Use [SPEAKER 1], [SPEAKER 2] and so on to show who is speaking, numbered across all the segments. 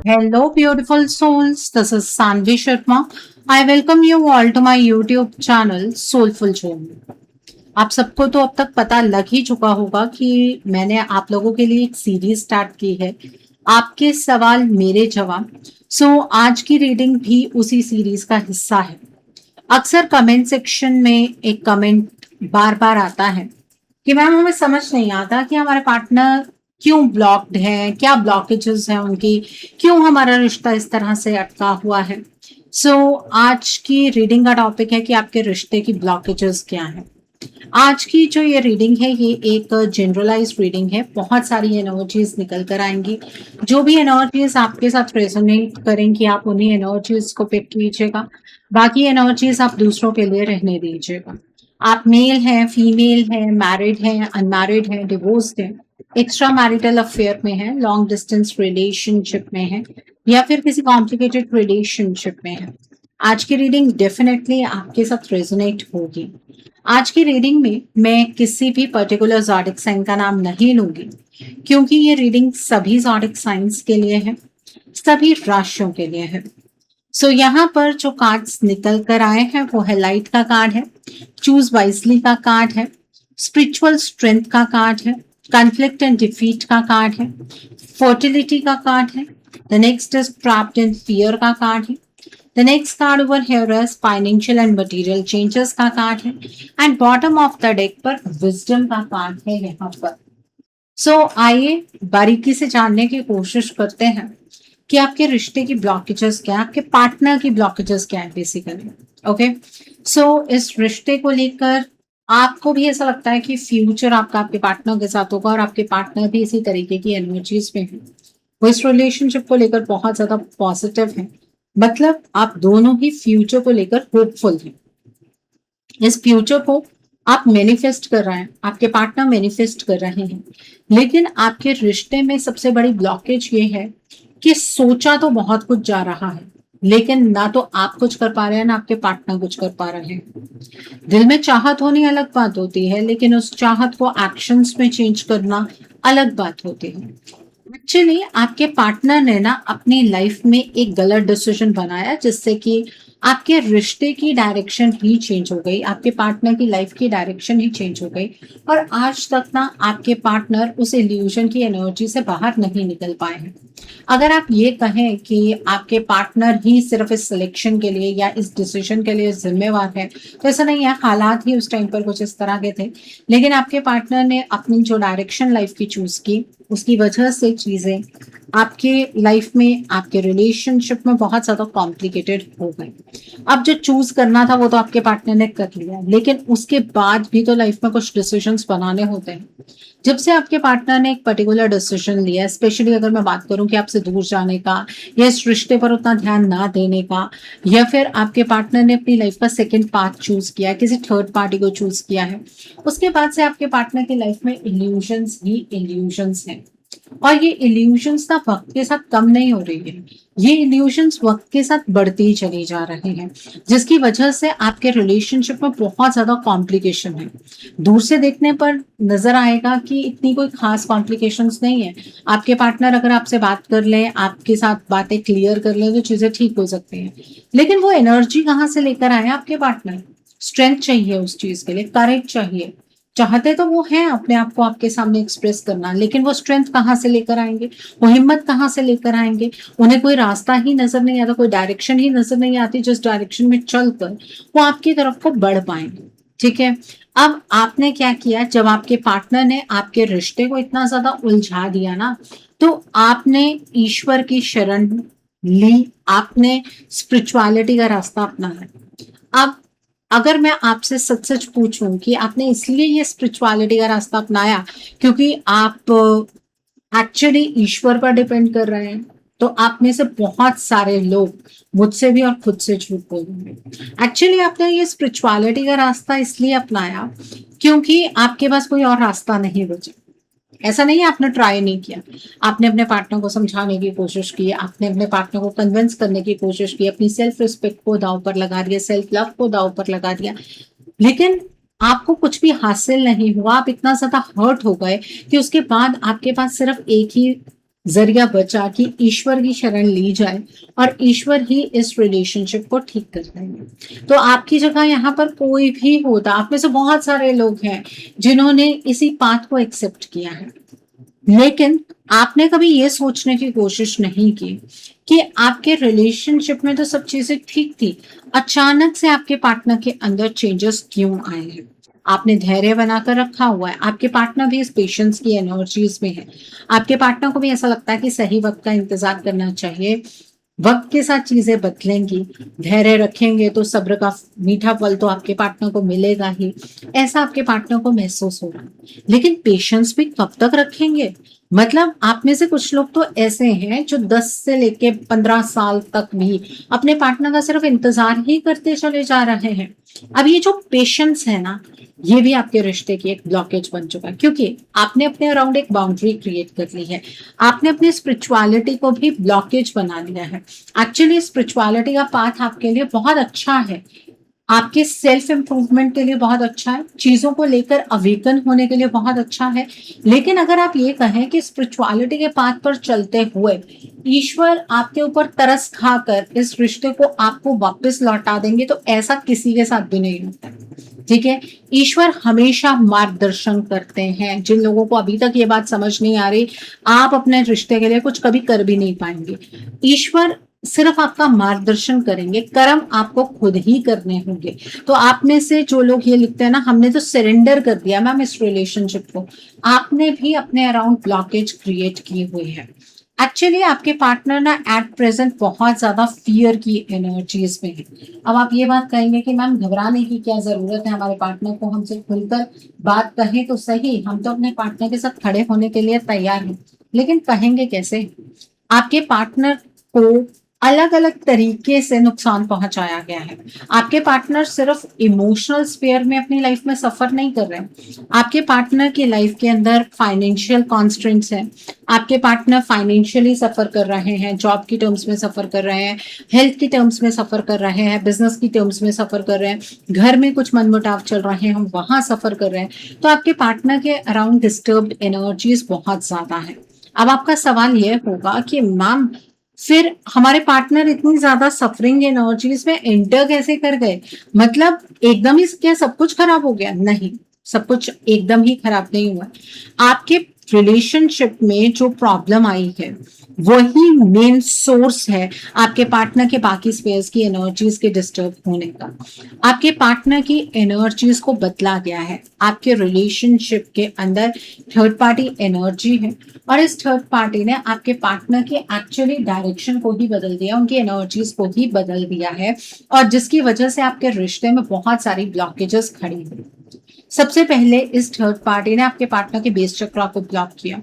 [SPEAKER 1] Hello, beautiful souls. This is Sanvi Sharma. I welcome you all to my YouTube channel Soulful Journey. आप सबको तो अब तक पता लग ही चुका होगा कि मैंने आप लोगों के लिए एक सीरीज स्टार्ट की है, आपके सवाल मेरे जवाब। आज की रीडिंग भी उसी सीरीज का हिस्सा है। अक्सर कमेंट सेक्शन में एक कमेंट बार बार आता है कि मैम हमें समझ नहीं आता कि हमारे पार्टनर क्यों ब्लॉक्ड है, क्या ब्लॉकेजेस हैं उनकी, क्यों हमारा रिश्ता इस तरह से अटका हुआ है। आज की रीडिंग का टॉपिक है कि आपके रिश्ते की ब्लॉकेजेस क्या हैं। आज की जो ये रीडिंग है ये एक जनरलाइज रीडिंग है, बहुत सारी एनर्जीज निकल कर आएंगी। जो भी एनर्जीज आपके साथ रेजोनेट करेंगी आप उन्हीं एनर्जीज को पिक कीजिएगा, बाकी एनर्जीज आप दूसरों के लिए रहने दीजिएगा। आप मेल हैं, फीमेल हैं, मैरिड हैं, अनमैरिड हैं, डिवोर्स्ड हैं, एक्स्ट्रा मैरिटल अफेयर में है, लॉन्ग डिस्टेंस रिलेशनशिप में है, या फिर किसी कॉम्प्लिकेटेड रिलेशनशिप में है, आज की रीडिंग डेफिनेटली आपके साथ रेजोनेट होगी। आज की रीडिंग में मैं किसी भी पर्टिकुलर ज़ोडिक साइन का नाम नहीं लूंगी, क्योंकि ये रीडिंग सभी ज़ोडिक साइंस के लिए है, सभी राशियों के लिए है। यहाँ पर जो कार्ड्स निकल कर आए हैं वो है लाइट का कार्ड है, चूज वाइजली का कार्ड है, स्पिरिचुअल स्ट्रेंथ का कार्ड है, कॉन्फ्लिक्ट एंड डिफीट का कार्ड है, फर्टिलिटी का कार्ड है, the next is trapped in fear का कार्ड है, the next card over here is financial and material changes का कार्ड है, and bottom of the deck पर विजडम का कार्ड है यहाँ पर। आइए बारीकी से जानने की कोशिश करते हैं कि आपके रिश्ते की ब्लॉकेजेस क्या है, आपके पार्टनर की ब्लॉकेजेस क्या है बेसिकली। ओके, इस रिश्ते को लेकर आपको भी ऐसा लगता है कि फ्यूचर आपका आपके पार्टनर के साथ होगा और आपके पार्टनर भी इसी तरीके की एनर्जीज में है, वो इस रिलेशनशिप को लेकर बहुत ज्यादा पॉजिटिव है, मतलब आप दोनों ही फ्यूचर को लेकर होपफुल हैं। इस फ्यूचर को आप मैनिफेस्ट कर रहे हैं, आपके पार्टनर मैनिफेस्ट कर रहे हैं, लेकिन आपके रिश्ते में सबसे बड़ी ब्लॉकेज ये है कि सोचा तो बहुत कुछ जा रहा है, लेकिन ना तो आप कुछ कर पा रहे हैं ना आपके पार्टनर कुछ कर पा रहे हैं। दिल में चाहत होनी अलग बात होती है, लेकिन उस चाहत को एक्शंस में चेंज करना अलग बात होती है। एक्चुअली आपके पार्टनर ने ना अपनी लाइफ में एक गलत डिसीजन बनाया, जिससे कि आपके रिश्ते की डायरेक्शन ही चेंज हो गई, आपके पार्टनर की लाइफ की डायरेक्शन ही चेंज हो गई, और आज तक ना आपके पार्टनर उस इल्यूजन की एनर्जी से बाहर नहीं निकल पाए हैं। अगर आप ये कहें कि आपके पार्टनर ही सिर्फ इस सिलेक्शन के लिए या इस डिसीजन के लिए जिम्मेवार है, तो ऐसा नहीं है, हालात ही उस टाइम पर कुछ इस तरह के थे, लेकिन आपके पार्टनर ने अपनी जो डायरेक्शन लाइफ की चूज की उसकी वजह से चीजें आपके लाइफ में, आपके रिलेशनशिप में बहुत ज्यादा कॉम्प्लिकेटेड हो गई। अब जो चूज करना था वो तो आपके पार्टनर ने कर लिया, लेकिन उसके बाद भी तो लाइफ में कुछ डिसीजंस बनाने होते हैं। जब से आपके पार्टनर ने एक पर्टिकुलर डिसीजन लिया, स्पेशली अगर मैं बात करूं कि आपसे दूर जाने का या इस रिश्ते पर उतना ध्यान ना देने का, या फिर आपके पार्टनर ने अपनी लाइफ का सेकंड पाथ चूज किया, किसी थर्ड पार्टी को चूज किया है, उसके बाद से आपके पार्टनर की लाइफ में इल्यूजन्स ही इल्यूजन्स हैं। और ये इल्यूजन्स ना वक्त के साथ कम नहीं हो रही है, ये इल्यूजन्स वक्त के साथ बढ़ती ही चली जा रहे हैं, जिसकी वजह से आपके रिलेशनशिप में बहुत ज्यादा कॉम्प्लिकेशन है। दूर से देखने पर नजर आएगा कि इतनी कोई खास कॉम्प्लिकेशंस नहीं है, आपके पार्टनर अगर आपसे बात कर ले, आपके साथ बातें क्लियर कर ले, तो चीजें ठीक हो सकती हैं, लेकिन वो एनर्जी कहाँ से लेकर आए आपके पार्टनर? स्ट्रेंथ चाहिए उस चीज के लिए, करेज चाहिए, चाहते तो वो हैं अपने आप को आपके सामने एक्सप्रेस करना, लेकिन वो स्ट्रेंथ कहाँ से लेकर आएंगे, वो हिम्मत कहाँ से लेकर आएंगे? उन्हें कोई रास्ता ही नजर नहीं आता, कोई डायरेक्शन ही नजर नहीं आती जिस डायरेक्शन में चलकर वो आपकी तरफ को बढ़ पाएंगे। ठीक है, अब आपने क्या किया, जब आपके पार्टनर ने आपके रिश्ते को इतना ज्यादा उलझा दिया ना, तो आपने ईश्वर की शरण ली, आपने स्पिरिचुअलिटी का रास्ता अपनाया। अब अगर मैं आपसे सच सच पूछूं कि आपने इसलिए ये स्पिरिचुअलिटी का रास्ता अपनाया क्योंकि आप एक्चुअली ईश्वर पर डिपेंड कर रहे हैं, तो आप में से बहुत सारे लोग मुझसे भी और खुद से झूठ बोलेंगे। एक्चुअली आपने ये स्पिरिचुअलिटी का रास्ता इसलिए अपनाया क्योंकि आपके पास कोई और रास्ता नहीं बचा। ऐसा नहीं है आपने ट्राई नहीं किया, आपने अपने पार्टनर को समझाने की कोशिश की, आपने अपने पार्टनर को कन्विंस करने की कोशिश की, अपनी सेल्फ रिस्पेक्ट को दांव पर लगा दिया, सेल्फ लव को दांव पर लगा दिया, लेकिन आपको कुछ भी हासिल नहीं हुआ। आप इतना ज्यादा हर्ट हो गए कि उसके बाद आपके पास सिर्फ एक ही जरिया बचा कि ईश्वर की शरण ली जाए और ईश्वर ही इस रिलेशनशिप को ठीक कर देंगे। तो आपकी जगह यहाँ पर कोई भी होता, आप में से बहुत सारे लोग हैं जिन्होंने इसी पाथ को एक्सेप्ट किया है, लेकिन आपने कभी ये सोचने की कोशिश नहीं की कि आपके रिलेशनशिप में तो सब चीजें ठीक थी, अचानक से आपके पार्टनर के अंदर चेंजेस क्यों आए हैं। आपने धैर्य बनाकर रखा हुआ है, आपके पार्टनर भी इस पेशेंस की एनर्जीज में है, आपके पार्टनर को भी ऐसा लगता है कि सही वक्त का इंतजार करना चाहिए, वक्त के साथ चीजें बदलेंगी, धैर्य रखेंगे तो सब्र का मीठा फल तो आपके पार्टनर को मिलेगा ही, ऐसा आपके पार्टनर को महसूस हो रहा है। लेकिन पेशेंस भी कब तक रखेंगे। मतलब आप में से कुछ लोग तो ऐसे हैं जो 10 से लेके 15 साल तक भी अपने पार्टनर का सिर्फ इंतजार ही करते चले जा रहे हैं। अब ये जो पेशेंस है ना, ये भी आपके रिश्ते की एक ब्लॉकेज बन चुका है, क्योंकि आपने अपने अराउंड एक बाउंड्री क्रिएट कर ली है, आपने अपनी स्पिरिचुअलिटी को भी ब्लॉकेज बना लिया है। एक्चुअली स्पिरिचुअलिटी का पाथ आपके लिए बहुत अच्छा है, आपके सेल्फ इंप्रूवमेंट के लिए बहुत अच्छा है, चीजों को लेकर अवेकन होने के लिए बहुत अच्छा है। लेकिन अगर आप ये कहें कि स्पिरिचुअलिटी के पाथ पर चलते हुए ईश्वर आपके ऊपर तरस खाकर इस रिश्ते को आपको वापस लौटा देंगे, तो ऐसा किसी के साथ भी नहीं होता है। ठीक है, ईश्वर हमेशा मार्गदर्शन करते हैं। जिन लोगों को अभी तक ये बात समझ नहीं आ रही, आप अपने रिश्ते के लिए कुछ कभी कर भी नहीं पाएंगे। ईश्वर सिर्फ आपका मार्गदर्शन करेंगे, कर्म आपको खुद ही करने होंगे। तो आप में से जो लोग ये लिखते हैं ना, हमने तो सरेंडर कर दिया मैम इस रिलेशनशिप को, आपने भी अपने अराउंड ब्लॉकेज क्रिएट की हुई है। एक्चुअली आपके पार्टनर ना एट प्रेजेंट बहुत ज्यादा फियर की एनर्जीज में है। अब आप ये बात कहेंगे कि मैम घबराने की क्या जरूरत है, हमारे पार्टनर को हमसे खुलकर बात कहें तो सही, हम तो अपने पार्टनर के साथ खड़े होने के लिए तैयार हैं, लेकिन कहेंगे कैसे। आपके पार्टनर को अलग अलग तरीके से नुकसान पहुंचाया गया है। आपके पार्टनर सिर्फ इमोशनल स्पेयर में अपनी लाइफ में सफर नहीं कर रहे हैं, आपके पार्टनर की लाइफ के अंदर फाइनेंशियल कॉन्स्ट्रेंट्स हैं, आपके पार्टनर फाइनेंशियली सफर कर रहे हैं, जॉब की टर्म्स में सफर कर रहे हैं, हेल्थ की टर्म्स में सफर कर रहे हैं, बिजनेस की टर्म्स में सफर कर रहे हैं, घर में कुछ मनमुटाव चल रहे हैं, हम वहां सफर कर रहे हैं। तो आपके पार्टनर के अराउंड डिस्टर्ब्ड एनर्जीज बहुत ज्यादा है। अब आपका सवाल यह होगा कि मैम फिर हमारे पार्टनर इतनी ज्यादा सफरिंग एनर्जीज में एंटर कैसे कर गए, मतलब एकदम ही क्या सब कुछ खराब हो गया। नहीं, सब कुछ एकदम ही खराब नहीं हुआ। आपके रिलेशनशिप में जो प्रॉब्लम आई है वही मेन सोर्स है आपके पार्टनर के बाकी स्पेयर्स की एनर्जीज के डिस्टर्ब होने का। आपके पार्टनर की एनर्जीज को बदला गया है, आपके रिलेशनशिप के अंदर थर्ड पार्टी एनर्जी है, और इस थर्ड पार्टी ने आपके पार्टनर के एक्चुअली डायरेक्शन को ही बदल दिया, उनकी एनर्जीज को ही बदल दिया है, और जिसकी वजह से आपके रिश्ते में बहुत सारी ब्लॉकेजेस खड़ी हुई। सबसे पहले इस थर्ड पार्टी ने आपके पार्टनर के बेस चक्रा को ब्लॉक किया।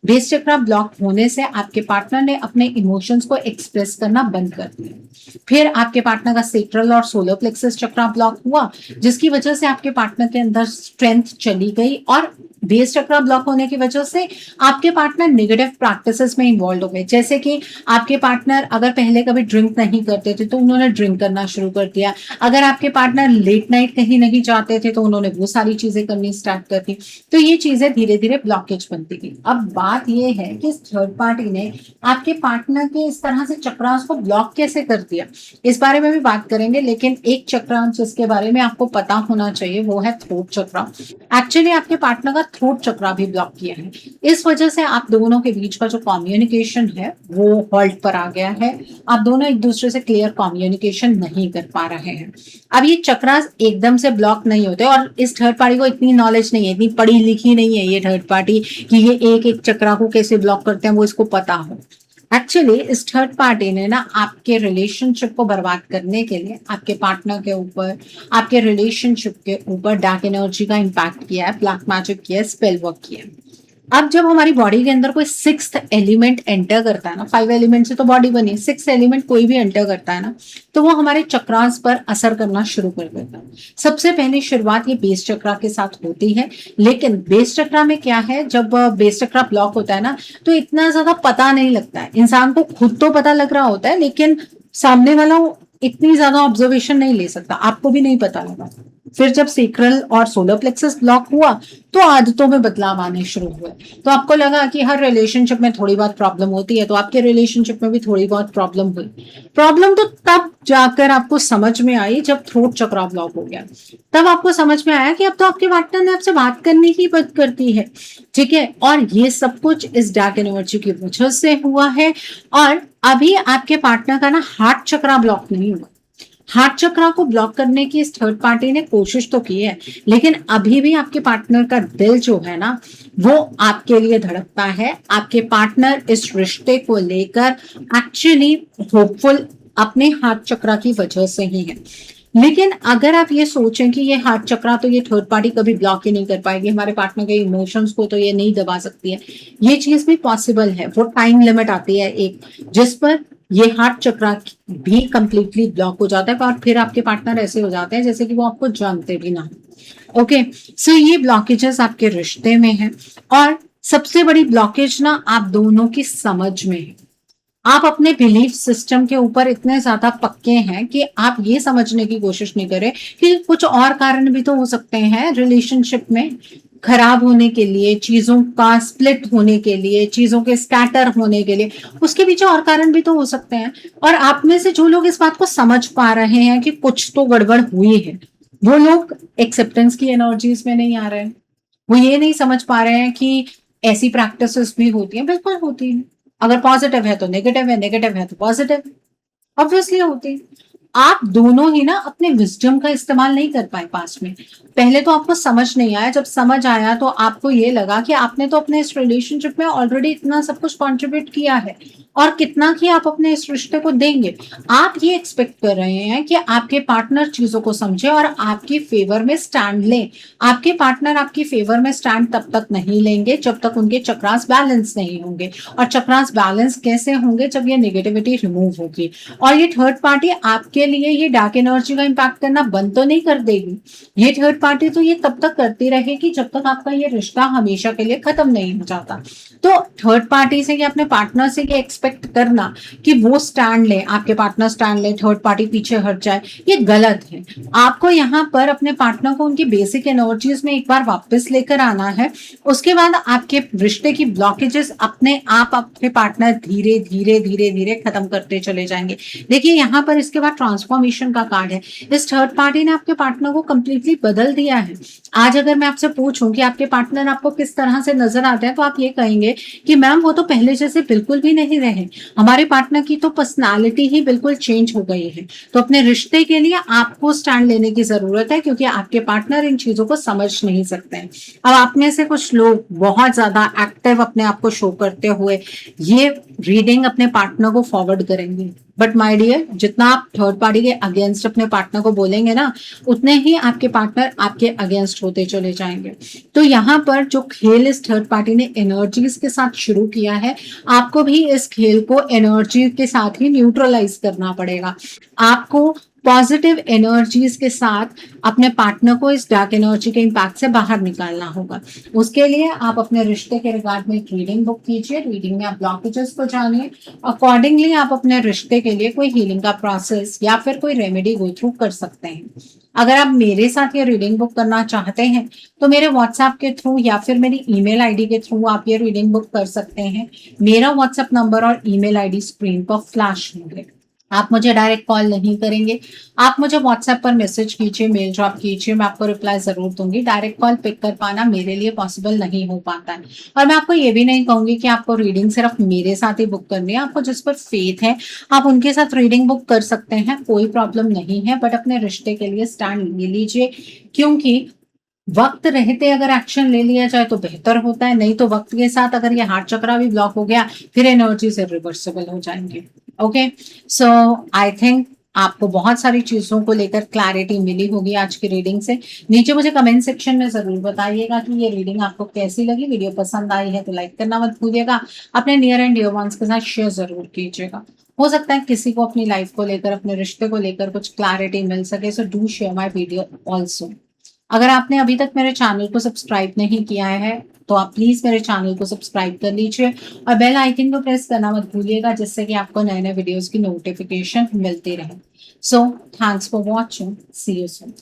[SPEAKER 1] बेस चक्रा ब्लॉक होने से आपके पार्टनर ने अपने इमोशंस को एक्सप्रेस करना बंद कर दिया। फिर आपके पार्टनर का सेक्रल और सोलर प्लेक्सस चक्रा ब्लॉक हुआ, जिसकी वजह से आपके पार्टनर के अंदर स्ट्रेंथ चली गई, और बेस चक्रा ब्लॉक होने की वजह से आपके पार्टनर नेगेटिव प्रैक्टिसेस में इन्वॉल्व हो गए। जैसे कि आपके पार्टनर अगर पहले कभी ड्रिंक नहीं करते थे तो उन्होंने ड्रिंक करना शुरू कर दिया, अगर आपके पार्टनर लेट नाइट कहीं नहीं जाते थे तो उन्होंने वो सारी चीजें करनी स्टार्ट कर दी। तो ये चीजें धीरे धीरे ब्लॉकेज बनती गई। अब बात ये है कि थर्ड पार्टी ने आपके पार्टनर के इस तरह से चक्रास को ब्लॉक कैसे कर दिया, इस बारे में भी बात करेंगे। लेकिन एक चक्रा जिसके बारे में आपको पता होना चाहिए वो है थ्रोट चक्रा। एक्चुअली आपके पार्टनर का थ्रोट चक्रा भी ब्लॉक किया है, इस वजह से आप दोनों के बीच का जो कम्युनिकेशन है वो हॉल्ट पर आ गया है। आप दोनों एक दूसरे से क्लियर कम्युनिकेशन नहीं कर पा रहे हैं। अब ये चक्रास एकदम से ब्लॉक नहीं होते, और इस थर्ड पार्टी को इतनी नॉलेज नहीं है, इतनी पढ़ी लिखी नहीं है ये थर्ड पार्टी कि ये एक एक चक्रा को कैसे ब्लॉक करते हैं वो इसको पता हो। एक्चुअली इस थर्ड पार्टी ने ना आपके रिलेशनशिप को बर्बाद करने के लिए आपके पार्टनर के ऊपर, आपके रिलेशनशिप के ऊपर डार्क एनर्जी का इम्पैक्ट किया है, ब्लैक मैजिक किया है, स्पेल वर्क किया है। अब जब हमारी बॉडी के अंदर कोई सिक्स्थ एलिमेंट एंटर करता है ना, 5 एलिमेंट से तो बॉडी बनी, 6th एलिमेंट कोई भी एंटर करता है ना, तो वो हमारे चक्रास पर असर करना शुरू कर देता है। सबसे पहली शुरुआत ये बेस चक्रा के साथ होती है। लेकिन बेस चक्रा में क्या है, जब बेस चक्रा ब्लॉक होता है ना तो इतना ज्यादा पता नहीं लगता है, इंसान को खुद तो पता लग रहा होता है लेकिन सामने वाला इतनी ज्यादा ऑब्जर्वेशन नहीं ले सकता, आपको भी नहीं पता लगा। फिर जब सेक्रल और सोलर प्लेक्सस ब्लॉक हुआ तो आदतों में बदलाव आने शुरू हुए। तो आपको लगा कि हर रिलेशनशिप में थोड़ी बहुत प्रॉब्लम होती है, तो आपके रिलेशनशिप में भी थोड़ी बहुत प्रॉब्लम हुई। प्रॉब्लम तो तब जाकर आपको समझ में आई जब थ्रोट चक्रा ब्लॉक हो गया। तब आपको समझ में आया कि अब तो आपके पार्टनर ने आपसे बात करने की बंद कर दी है, ठीक है, और ये सब कुछ इस डार्क एनर्जी की वजह से हुआ है। और अभी आपके पार्टनर का ना हार्ट चक्रा ब्लॉक नहीं हुआ। हार्ट चक्रा को ब्लॉक करने की इस थर्ड पार्टी ने कोशिश तो की है, लेकिन अभी भी आपके पार्टनर का दिल जो है ना वो आपके लिए धड़कता है। आपके पार्टनर इस रिश्ते को लेकर एक्चुअली होपफुल अपने हार्ट चक्रा की वजह से ही है। लेकिन अगर आप ये सोचें कि ये हार्ट चक्रा तो ये थर्ड पार्टी कभी ब्लॉक ही नहीं कर पाएगी, हमारे पार्टनर के इमोशंस को तो ये नहीं दबा सकती है, ये चीज भी पॉसिबल है। वो टाइम लिमिट आती है एक, जिस पर ये हार्ट चक्रा भी कंप्लीटली ब्लॉक हो जाता है और फिर आपके पार्टनर ऐसे हो जाते हैं जैसे कि वो आपको जानते भी ना। ओके, सो ये ब्लॉकेजेस आपके रिश्ते में है। और सबसे बड़ी ब्लॉकेज ना आप दोनों की समझ में है। आप अपने बिलीफ सिस्टम के ऊपर इतने ज्यादा पक्के हैं कि आप ये समझने की कोशिश नहीं करें कि कुछ और कारण भी तो हो सकते हैं रिलेशनशिप में खराब होने के लिए, चीजों का स्प्लिट होने के लिए, चीजों के स्कैटर होने के लिए, उसके पीछे और कारण भी तो हो सकते हैं। और आप में से जो लोग इस बात को समझ पा रहे हैं कि कुछ तो गड़बड़ हुई है, वो लोग एक्सेप्टेंस की एनर्जीज में नहीं आ रहे हैं। वो ये नहीं समझ पा रहे हैं कि ऐसी प्रैक्टिसेस भी होती हैं। बिल्कुल होती है। अगर पॉजिटिव है तो नेगेटिव है, नेगेटिव है तो पॉजिटिव, ऑब्वियसली होती है। आप दोनों ही ना अपने विजडम का इस्तेमाल नहीं कर पाए पास में। पहले तो आपको समझ नहीं आया, जब समझ आया तो आपको ये लगा कि आपने तो अपने इस रिलेशनशिप में ऑलरेडी इतना सब कुछ कंट्रीब्यूट किया है और कितना कि आप अपने इस रिश्ते को देंगे। आप ये एक्सपेक्ट कर रहे हैं कि आपके पार्टनर चीजों को समझे और आपके फेवर में स्टैंड लें। आपके पार्टनर आपके फेवर में स्टैंड तब तक नहीं लेंगे जब तक उनके चक्रास बैलेंस नहीं होंगे। और चक्रास बैलेंस कैसे होंगे? जब ये नेगेटिविटी रिमूव होगी। और ये थर्ड पार्टी आपके लिए ये डार्क एनर्जी का इम्पैक्ट करना बंद तो नहीं कर देगी। ये थर्ड पार्टी तो ये तब तक करती रहेगी जब तक आपका ये रिश्ता हमेशा के लिए खत्म नहीं हो जाता। तो थर्ड पार्टी से या अपने पार्टनर से ये एक्सपेक्ट करना कि वो स्टैंड ले, आपके पार्टनर स्टैंड ले, थर्ड पार्टी पीछे हट जाए, ये गलत है। आपको यहाँ पर अपने पार्टनर को उनकी बेसिक एनर्जीज में एक बार वापस लेकर आना है। उसके बाद आपके रिश्ते की ब्लॉकेजेस अपने आप अपने पार्टनर धीरे धीरे धीरे धीरे खत्म करते चले जाएंगे। देखिए यहाँ पर इसके बाद ट्रांसफॉर्मेशन का कार्ड है। इस थर्ड पार्टी ने आपके पार्टनर को कंप्लीटली बदल दिया है। आज अगर मैं आपसे पूछूं कि आपके पार्टनर आपको किस तरह से नजर आते हैं तो आप ये कहेंगे कि मैम वो तो पहले जैसे बिल्कुल भी नहीं रहे, हमारे पार्टनर की तो पर्सनालिटी ही बिल्कुल चेंज हो गई है। तो अपने रिश्ते के लिए आपको स्टैंड लेने की जरूरत है, क्योंकि आपके पार्टनर इन चीजों को समझ नहीं सकते हैं। अब आप में से कुछ लोग बहुत ज्यादा एक्टिव अपने आप को शो करते हुए ये रीडिंग अपने पार्टनर को फॉरवर्ड करेंगे। बट माय डियर, जितना आप थर्ड पार्टी के अगेंस्ट अपने पार्टनर को बोलेंगे ना, उतने ही आपके पार्टनर आपके अगेंस्ट होते चले जाएंगे। तो यहाँ पर जो खेल इस थर्ड पार्टी ने एनर्जीज के साथ शुरू किया है, आपको भी इस खेल को एनर्जी के साथ ही न्यूट्रलाइज करना पड़ेगा। आपको पॉजिटिव एनर्जीज के साथ अपने पार्टनर को इस डार्क एनर्जी के इम्पैक्ट से बाहर निकालना होगा। उसके लिए आप अपने रिश्ते के रिगार्ड में एक रीडिंग बुक कीजिए। रीडिंग में आप ब्लॉकेजेस को जानिए, अकॉर्डिंगली आप अपने रिश्ते के लिए कोई हीलिंग का प्रोसेस या फिर कोई रेमेडी गो थ्रू कर सकते हैं। अगर आप मेरे साथ ये रीडिंग बुक करना चाहते हैं तो मेरे व्हाट्सएप के थ्रू या फिर मेरी ईमेल आईडी के थ्रू आप ये रीडिंग बुक कर सकते हैं। मेरा व्हाट्सएप नंबर और ईमेल आईडी स्क्रीन पर फ्लैश होंगे। आप मुझे डायरेक्ट कॉल नहीं करेंगे, आप मुझे व्हाट्सएप पर मैसेज कीजिए, मेल ड्रॉप कीजिए, मैं आपको रिप्लाई जरूर दूंगी। डायरेक्ट कॉल पिक कर पाना मेरे लिए पॉसिबल नहीं हो पाता है। और मैं आपको ये भी नहीं कहूंगी कि आपको रीडिंग सिर्फ मेरे साथ ही बुक करनी है। आपको जिस पर फेथ है आप उनके साथ रीडिंग बुक कर सकते हैं, कोई प्रॉब्लम नहीं है। बट अपने रिश्ते के लिए स्टैंड ले लीजिए, क्योंकि वक्त रहते अगर एक्शन ले लिया जाए तो बेहतर होता है। नहीं तो वक्त के साथ अगर ये हार्ट चक्रा भी ब्लॉक हो गया फिर एनर्जी से रिवर्सिबल हो जाएंगे। ओके, सो आई थिंक आपको बहुत सारी चीजों को लेकर क्लैरिटी मिली होगी आज की रीडिंग से। नीचे मुझे कमेंट सेक्शन में जरूर बताइएगा कि ये रीडिंग आपको कैसी लगी। वीडियो पसंद आई है तो लाइक करना मत भूलिएगा। अपने नियर एंड डियर वंस के साथ शेयर जरूर कीजिएगा। हो सकता है किसी को अपनी लाइफ को लेकर, अपने रिश्ते को लेकर कुछ क्लैरिटी मिल सके। So do share my video also. अगर आपने अभी तक मेरे चैनल को सब्सक्राइब नहीं किया है तो आप प्लीज मेरे चैनल को सब्सक्राइब कर लीजिए और बेल आइकन को प्रेस करना मत भूलिएगा, जिससे कि आपको नए नए वीडियोस की नोटिफिकेशन मिलती रहे। So thanks for watching, see you soon.